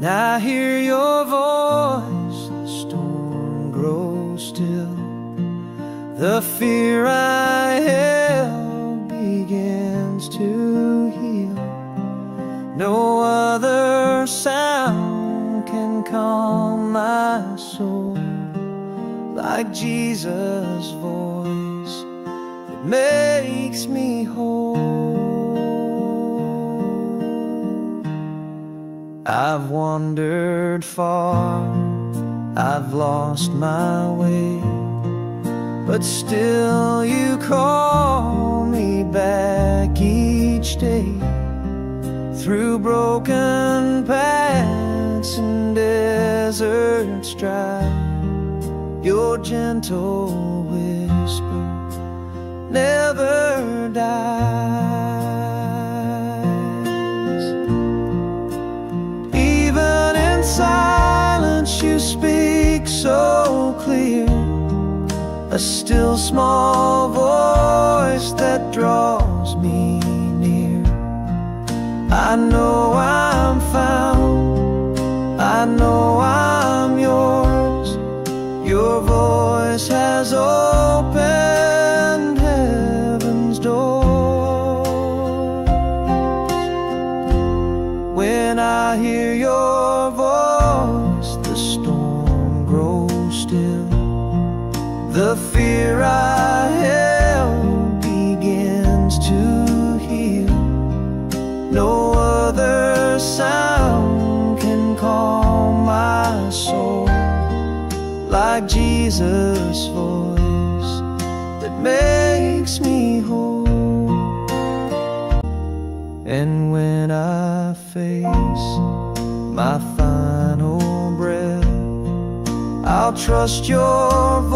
When I hear your voice, the storm grows still. The fear I held begins to heal. No other sound can calm my soul like Jesus' voice. It makes me whole. I've wandered far, I've lost my way, but still you call me back each day. Through broken paths and deserts dry, your gentle whisper never dies. Even in silence you speak so clear, a still small voice that draws me near. I know I'm found, I know I'm yours. Your voice has opened heaven's doors. When I hear your voice, the storm grows still. The fear I held begins to heal. No other sound can calm my soul like Jesus' voice that makes me whole. And when I face my final breath, I'll trust your voice